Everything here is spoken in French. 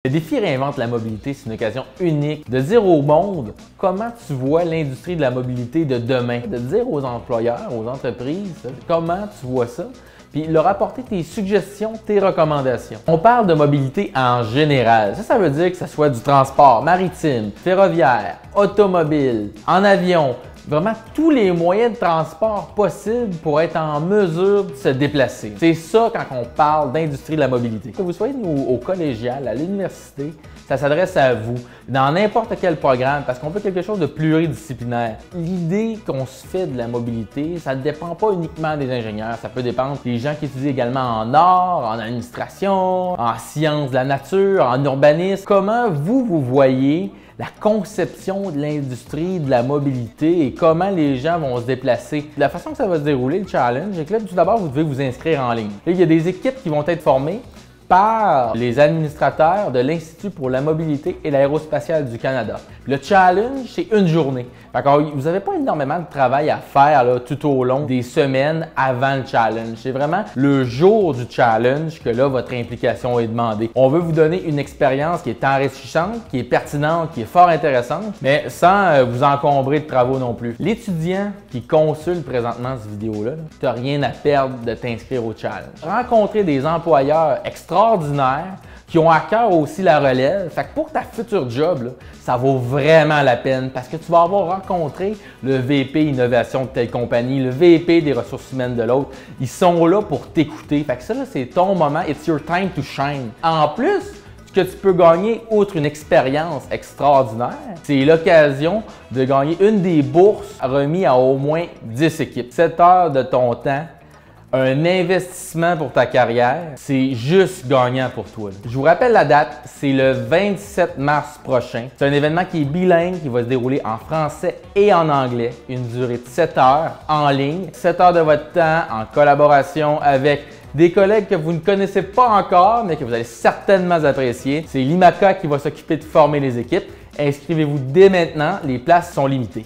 Le défi Réinvente la mobilité, c'est une occasion unique de dire au monde comment tu vois l'industrie de la mobilité de demain, de dire aux employeurs, aux entreprises, comment tu vois ça, puis leur apporter tes suggestions, tes recommandations. On parle de mobilité en général. Ça veut dire que ce soit du transport maritime, ferroviaire, automobile, en avion, vraiment tous les moyens de transport possibles pour être en mesure de se déplacer. C'est ça quand on parle d'industrie de la mobilité. Que vous soyez au collégial, à l'université, ça s'adresse à vous, dans n'importe quel programme, parce qu'on veut quelque chose de pluridisciplinaire. L'idée qu'on se fait de la mobilité, ça ne dépend pas uniquement des ingénieurs, ça peut dépendre des gens qui étudient également en art, en administration, en sciences de la nature, en urbanisme. Comment vous voyez la conception de l'industrie de la mobilité et comment les gens vont se déplacer. La façon que ça va se dérouler, le challenge, c'est que là, tout d'abord, vous devez vous inscrire en ligne. Là, il y a des équipes qui vont être formées par les administrateurs de l'Institut pour la mobilité et l'aérospatiale du Canada. Le challenge, c'est une journée. Vous n'avez pas énormément de travail à faire là, tout au long des semaines avant le challenge. C'est vraiment le jour du challenge que là, votre implication est demandée. On veut vous donner une expérience qui est enrichissante, qui est pertinente, qui est fort intéressante, mais sans vous encombrer de travaux non plus. L'étudiant qui consulte présentement cette vidéo-là, tu n'as rien à perdre de t'inscrire au challenge. Rencontrer des employeurs extraordinaires qui ont à cœur aussi la relève. Fait que pour ta future job, là, ça vaut vraiment la peine parce que tu vas avoir rencontré le VP Innovation de telle compagnie, le VP des ressources humaines de l'autre. Ils sont là pour t'écouter. Fait que ça, c'est ton moment. It's your time to shine. En plus, ce que tu peux gagner, outre une expérience extraordinaire, c'est l'occasion de gagner une des bourses remises à au moins 10 équipes. 7 heures de ton temps, un investissement pour ta carrière, c'est juste gagnant pour toi. Je vous rappelle la date, c'est le 27 mars prochain. C'est un événement qui est bilingue, qui va se dérouler en français et en anglais. Une durée de 7 heures en ligne. 7 heures de votre temps en collaboration avec des collègues que vous ne connaissez pas encore, mais que vous allez certainement apprécier. C'est l'IMACA qui va s'occuper de former les équipes. Inscrivez-vous dès maintenant, les places sont limitées.